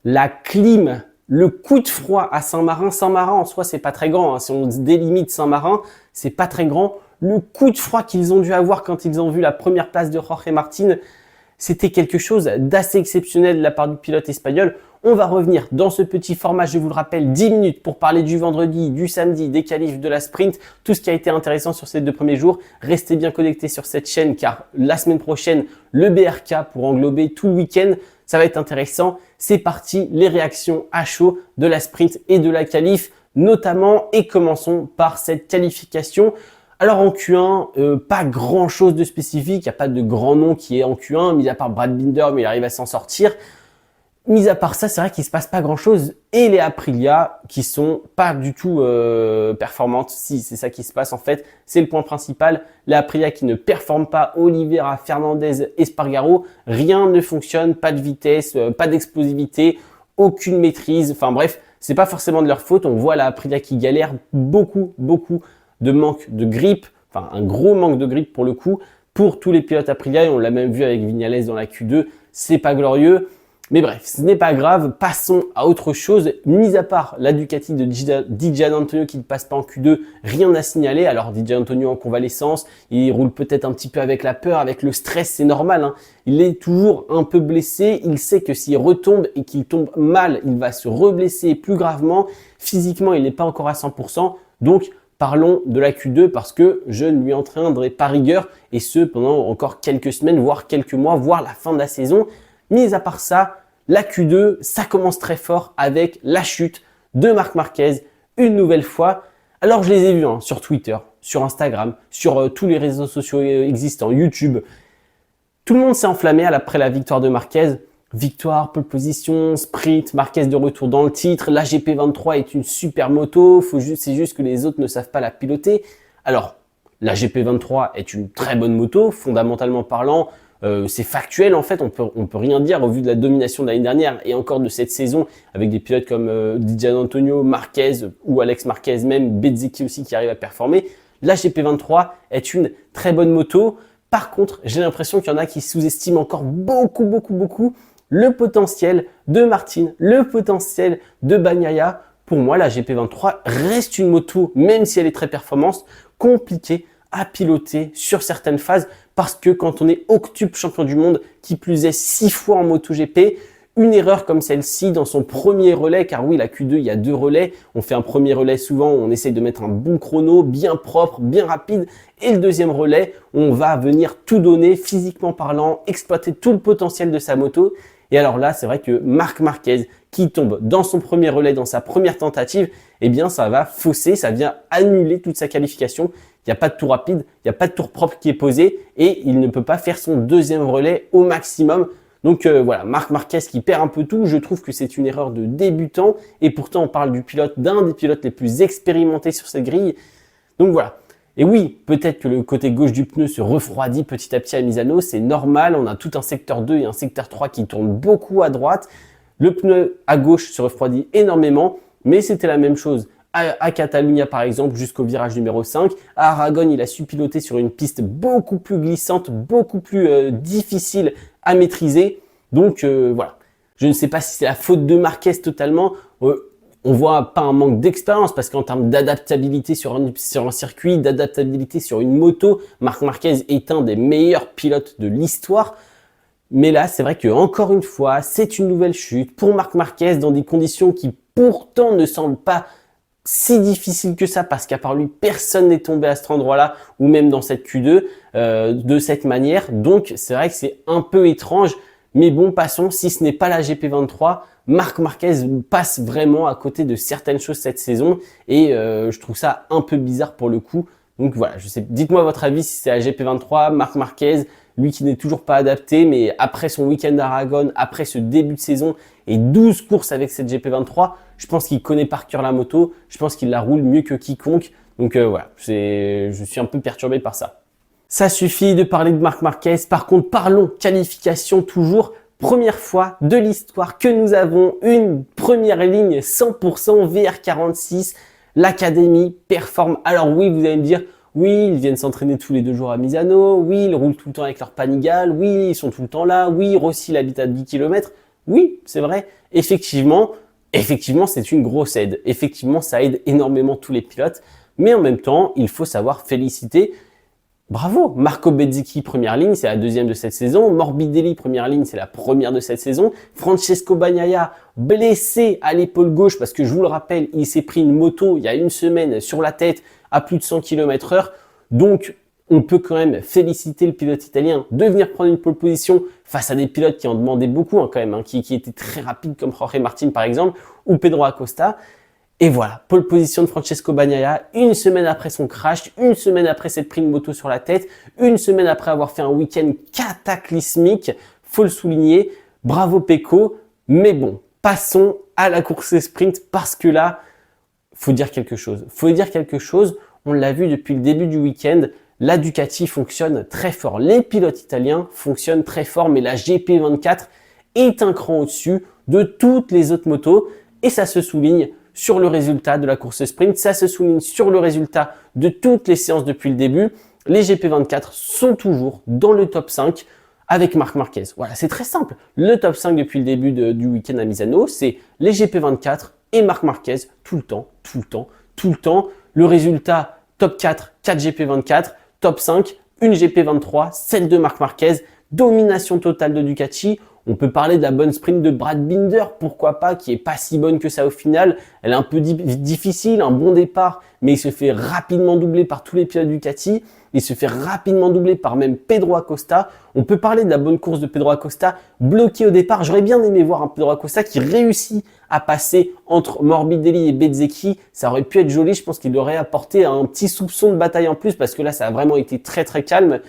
la clim, le coup de froid à Saint-Marin. Saint-Marin en soi, c'est pas très grand. Hein. Si on délimite Saint-Marin, c'est pas très grand. Le coup de froid qu'ils ont dû avoir quand ils ont vu la première place de Jorge Martin, c'était quelque chose d'assez exceptionnel de la part du pilote espagnol. On va revenir dans ce petit format, je vous le rappelle, 10 minutes pour parler du vendredi, du samedi, des qualifs, de la sprint, tout ce qui a été intéressant sur ces 2 premiers jours. Restez bien connectés sur cette chaîne car la semaine prochaine, le BRK pour englober tout le week-end, ça va être intéressant. C'est parti, les réactions à chaud de la sprint et de la qualif notamment. Et commençons par cette qualification. Alors en Q1, pas grand chose de spécifique, il n'y a pas de grand nom qui est en Q1, mis à part Brad Binder, mais il arrive à s'en sortir. Mis à part ça, c'est vrai qu'il se passe pas grand chose. Et les Aprilia qui sont pas du tout performantes. Si, c'est ça qui se passe en fait. C'est le point principal. Les Aprilia qui ne performent pas. Oliveira, Fernandez, Espargaro. Rien ne fonctionne. Pas de vitesse, pas d'explosivité, aucune maîtrise. Enfin bref, c'est pas forcément de leur faute. On voit la Aprilia qui galère beaucoup de manque de grip. Enfin, un gros manque de grip pour le coup. Pour tous les pilotes Aprilia. Et on l'a même vu avec Vignales dans la Q2. C'est pas glorieux. Mais bref, ce n'est pas grave, passons à autre chose. Mis à part la Ducati de Di Giannantonio qui ne passe pas en Q2, rien à signaler. Alors Di Giannantonio en convalescence, il roule peut-être un petit peu avec la peur, avec le stress, c'est normal. Hein. Il est toujours un peu blessé, il sait que s'il retombe et qu'il tombe mal, il va se reblesser plus gravement. Physiquement, il n'est pas encore à 100%, donc parlons de la Q2 parce que je ne lui entraînerai pas rigueur et ce pendant encore quelques semaines, voire quelques mois, voire la fin de la saison. Mis à part ça, la Q2, ça commence très fort avec la chute de Marc Marquez une nouvelle fois. Alors je les ai vus sur Twitter, sur Instagram, sur tous les réseaux sociaux existants, YouTube. Tout le monde s'est enflammé après la victoire de Marquez. Victoire, pole position, sprint, Marquez de retour dans le titre. La GP23 est une super moto, c'est juste que les autres ne savent pas la piloter. Alors, la GP23 est une très bonne moto, fondamentalement parlant. C'est factuel en fait, on peut rien dire au vu de la domination de l'année dernière et encore de cette saison avec des pilotes comme Di Giannantonio, Marquez ou Alex Marquez même, Bezzecchi aussi qui arrive à performer. La GP23 est une très bonne moto. Par contre, j'ai l'impression qu'il y en a qui sous-estiment encore beaucoup le potentiel de Martin, le potentiel de Bagnaia. Pour moi, la GP23 reste une moto, même si elle est très performante, compliquée à piloter sur certaines phases parce que quand on est octuple champion du monde, qui plus est 6 fois en MotoGP, une erreur comme celle-ci dans son premier relais, car oui, la Q2, il y a 2 relais, on fait un premier relais souvent, on essaye de mettre un bon chrono, bien propre, bien rapide, et le deuxième relais, on va venir tout donner, physiquement parlant, exploiter tout le potentiel de sa moto. Et alors là, c'est vrai que Marc Marquez, qui tombe dans son premier relais, dans sa première tentative, eh bien ça va fausser, ça vient annuler toute sa qualification. Il n'y a pas de tour rapide, il n'y a pas de tour propre qui est posé et il ne peut pas faire son deuxième relais au maximum. Donc voilà, Marc Marquez qui perd un peu tout, je trouve que c'est une erreur de débutant et pourtant on parle du pilote, d'un des pilotes les plus expérimentés sur cette grille. Donc voilà. Et oui, peut-être que le côté gauche du pneu se refroidit petit à petit à Misano, c'est normal, on a tout un secteur 2 et un secteur 3 qui tournent beaucoup à droite. Le pneu à gauche se refroidit énormément, mais c'était la même chose à Catalunya par exemple jusqu'au virage numéro 5. À Aragon, il a su piloter sur une piste beaucoup plus glissante, beaucoup plus difficile à maîtriser. Donc voilà, je ne sais pas si c'est la faute de Marquez totalement. On voit pas un manque d'expérience parce qu'en termes d'adaptabilité sur un circuit, d'adaptabilité sur une moto, Marc Marquez est un des meilleurs pilotes de l'histoire. Mais là, c'est vrai que encore une fois, c'est une nouvelle chute pour Marc Marquez dans des conditions qui pourtant ne semblent pas si difficiles que ça parce qu'à part lui, personne n'est tombé à cet endroit-là ou même dans cette Q2 de cette manière. Donc, c'est vrai que c'est un peu étrange. Mais bon, passons, si ce n'est pas la GP23, Marc Marquez passe vraiment à côté de certaines choses cette saison et je trouve ça un peu bizarre pour le coup. Donc voilà, je sais, dites-moi votre avis si c'est la GP23, Marc Marquez, lui qui n'est toujours pas adapté, mais après son week-end d'Aragon, après ce début de saison et 12 courses avec cette GP23, je pense qu'il connaît par cœur la moto, je pense qu'il la roule mieux que quiconque. Donc voilà, je suis un peu perturbé par ça. Ça suffit de parler de Marc Marquez, par contre parlons qualification toujours. Première fois de l'histoire que nous avons une première ligne 100% VR46. L'Académie performe. Alors oui, vous allez me dire, oui, ils viennent s'entraîner tous les 2 jours à Misano. Oui, ils roulent tout le temps avec leur Panigale. Oui, ils sont tout le temps là. Oui, Rossi il habite à 10 km. Oui, c'est vrai. Effectivement, c'est une grosse aide. Effectivement, ça aide énormément tous les pilotes. Mais en même temps, il faut savoir féliciter. Bravo, Marco Bezzecchi, première ligne, c'est la deuxième de cette saison. Morbidelli, première ligne, c'est la première de cette saison. Francesco Bagnaia, blessé à l'épaule gauche, parce que je vous le rappelle, il s'est pris une moto il y a une semaine sur la tête à plus de 100 km/h. Donc, on peut quand même féliciter le pilote italien de venir prendre une pole position face à des pilotes qui en demandaient beaucoup quand même, qui étaient très rapides comme Jorge Martin par exemple, ou Pedro Acosta. Et voilà, pole position de Francesco Bagnaia, une semaine après son crash, une semaine après s'être pris une moto sur la tête, une semaine après avoir fait un week-end cataclysmique, faut le souligner, bravo Pecco, mais bon, passons à la course sprint parce que là, faut dire quelque chose. On l'a vu depuis le début du week-end, la Ducati fonctionne très fort. Les pilotes italiens fonctionnent très fort, mais la GP24 est un cran au-dessus de toutes les autres motos et ça se souligne sur le résultat de la course sprint, ça se souligne sur le résultat de toutes les séances depuis le début. Les GP24 sont toujours dans le top 5 avec Marc Marquez. Voilà, c'est très simple. Le top 5 depuis le début du week-end à Misano, c'est les GP24 et Marc Marquez tout le temps. Le résultat, top 4, 4 GP24, top 5, une GP23, celle de Marc Marquez, domination totale de Ducati. On peut parler de la bonne sprint de Brad Binder, pourquoi pas, qui est pas si bonne que ça au final. Elle est un peu difficile, un bon départ, mais il se fait rapidement doubler par tous les pilotes Ducati. Il se fait rapidement doubler par même Pedro Acosta. On peut parler de la bonne course de Pedro Acosta, bloqué au départ. J'aurais bien aimé voir un Pedro Acosta qui réussit à passer entre Morbidelli et Bezzecchi. Ça aurait pu être joli. Je pense qu'il aurait apporté un petit soupçon de bataille en plus parce que là, ça a vraiment été très très calme.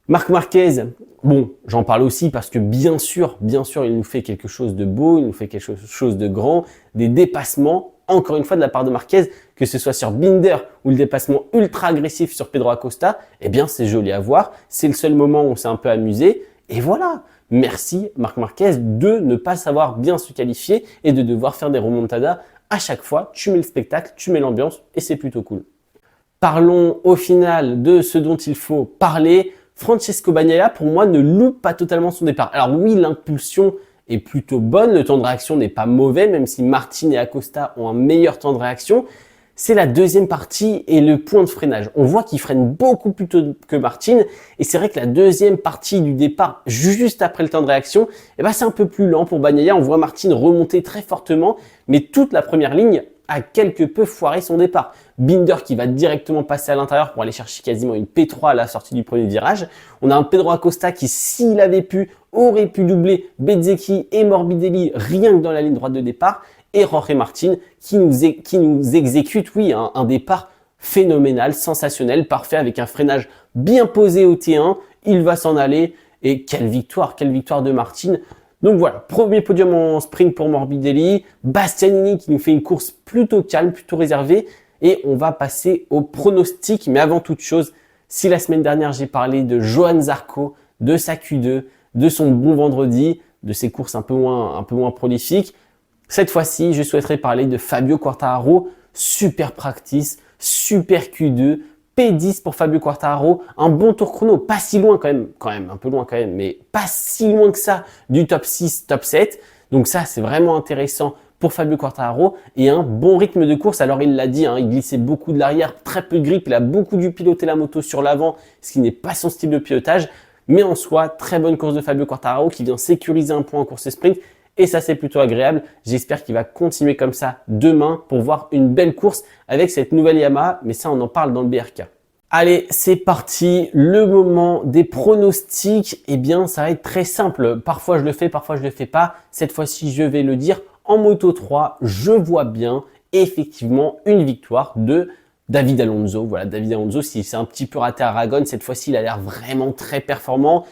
Marc Marquez, bon, j'en parle aussi parce que bien sûr, il nous fait quelque chose de beau, il nous fait quelque chose de grand, des dépassements, encore une fois de la part de Marquez, que ce soit sur Binder ou le dépassement ultra agressif sur Pedro Acosta, eh bien c'est joli à voir, c'est le seul moment où on s'est un peu amusé, et voilà. Merci Marc Marquez de ne pas savoir bien se qualifier et de devoir faire des remontadas à chaque fois. Tu mets le spectacle, tu mets l'ambiance et c'est plutôt cool. Parlons au final de ce dont il faut parler. Francesco Bagnaia, pour moi, ne loupe pas totalement son départ. Alors oui, l'impulsion est plutôt bonne, le temps de réaction n'est pas mauvais, même si Martin et Acosta ont un meilleur temps de réaction. C'est la deuxième partie et le point de freinage. On voit qu'il freine beaucoup plus tôt que Martin, et c'est vrai que la deuxième partie du départ, juste après le temps de réaction, c'est un peu plus lent pour Bagnaia. On voit Martin remonter très fortement, mais toute la première ligne a quelque peu foiré son départ. Binder qui va directement passer à l'intérieur pour aller chercher quasiment une P3 à la sortie du premier virage. On a un Pedro Acosta qui, s'il avait pu, aurait pu doubler Bezzecchi et Morbidelli rien que dans la ligne droite de départ. Et Jorge Martin qui nous exécute, un départ phénoménal, sensationnel, parfait, avec un freinage bien posé au T1. Il va s'en aller et quelle victoire de Martin. Donc voilà, premier podium en sprint pour Morbidelli, Bastianini qui nous fait une course plutôt calme, plutôt réservée. Et on va passer au pronostic. Mais avant toute chose, si la semaine dernière j'ai parlé de Johann Zarco, de sa Q2, de son bon vendredi, de ses courses un peu moins prolifiques, cette fois-ci, je souhaiterais parler de Fabio Quartararo, super practice, super Q2, P10 pour Fabio Quartararo, un bon tour chrono, pas si loin quand même, un peu loin quand même, mais pas si loin que ça du top 6, top 7. Donc ça, c'est vraiment intéressant pour Fabio Quartararo et un bon rythme de course. Alors il l'a dit, il glissait beaucoup de l'arrière, très peu de grip, il a beaucoup dû piloter la moto sur l'avant, ce qui n'est pas son style de pilotage. Mais en soi, très bonne course de Fabio Quartararo qui vient sécuriser un point en course sprint. Et ça, c'est plutôt agréable. J'espère qu'il va continuer comme ça demain pour voir une belle course avec cette nouvelle Yamaha. Mais ça, on en parle dans le BRK. Allez, c'est parti. Le moment des pronostics. Eh bien, ça va être très simple. Parfois, je le fais, parfois, je le fais pas. Cette fois-ci, je vais le dire. En Moto 3, je vois bien effectivement une victoire de David Alonso. Voilà, David Alonso, s'il s'est un petit peu raté à Aragon, cette fois-ci, il a l'air vraiment très performant.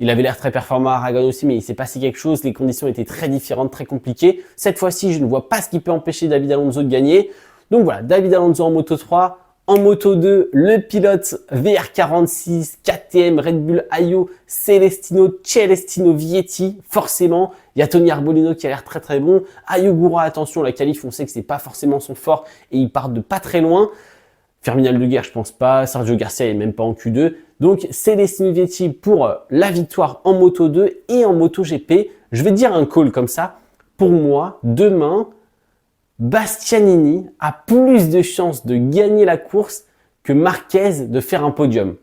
Il avait l'air très performant à Aragon aussi, mais il s'est passé quelque chose. Les conditions étaient très différentes, très compliquées. Cette fois-ci, je ne vois pas ce qui peut empêcher David Alonso de gagner. Donc voilà, David Alonso en Moto 3. En Moto 2, le pilote VR46, KTM, Red Bull Ayo, Celestino Vietti. Forcément, il y a Tony Arbolino qui a l'air très très bon. Ayogura, attention, la qualif, on sait que c'est pas forcément son fort et il part de pas très loin. Ferminal de Guerre, je pense pas. Sergio Garcia, il est même pas en Q2. Donc, Celestino Vietti pour la victoire en Moto 2 et en Moto GP. Je vais dire un call comme ça. Pour moi, demain, Bastianini a plus de chances de gagner la course que Marquez de faire un podium.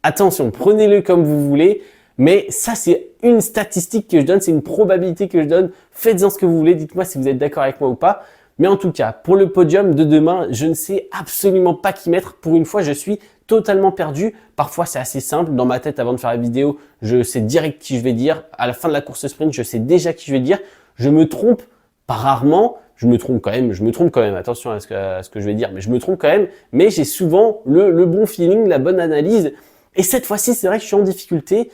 Attention, prenez-le comme vous voulez, mais ça c'est une statistique que je donne, c'est une probabilité que je donne. Faites-en ce que vous voulez, dites-moi si vous êtes d'accord avec moi ou pas. Mais en tout cas, pour le podium de demain, je ne sais absolument pas qui mettre. Pour une fois, je suis totalement perdu. Parfois, c'est assez simple. Dans ma tête, avant de faire la vidéo, je sais direct qui je vais dire. À la fin de la course sprint, je sais déjà qui je vais dire. Je me trompe, pas rarement. Je me trompe quand même. Attention à ce que je vais dire, mais je me trompe quand même. Mais j'ai souvent le bon feeling, la bonne analyse. Et cette fois-ci, c'est vrai que je suis en difficulté.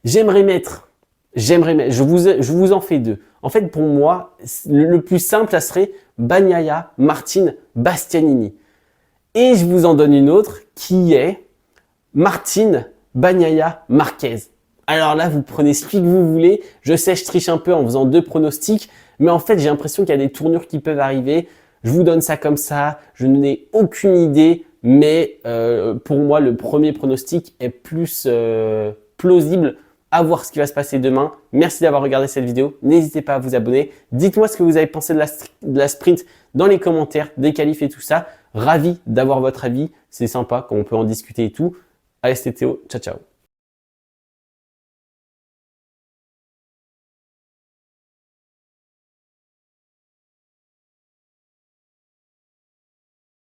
J'aimerais mettre, je vous en fais deux. En fait, pour moi, le plus simple, ça serait Bagnaia, Martin, Bastianini. Et je vous en donne une autre qui est Martin, Bagnaia, Marquez. Alors là, vous prenez celui que vous voulez. Je sais, je triche un peu en faisant deux pronostics, mais en fait, j'ai l'impression qu'il y a des tournures qui peuvent arriver. Je vous donne ça comme ça. Je n'ai aucune idée, mais pour moi, le premier pronostic est plus plausible. À voir ce qui va se passer demain. Merci d'avoir regardé cette vidéo. N'hésitez pas à vous abonner. Dites-moi ce que vous avez pensé de la sprint dans les commentaires, des qualifs et tout ça. Ravi d'avoir votre avis. C'est sympa quand on peut en discuter et tout. Allez, c'était Théo. Ciao, ciao.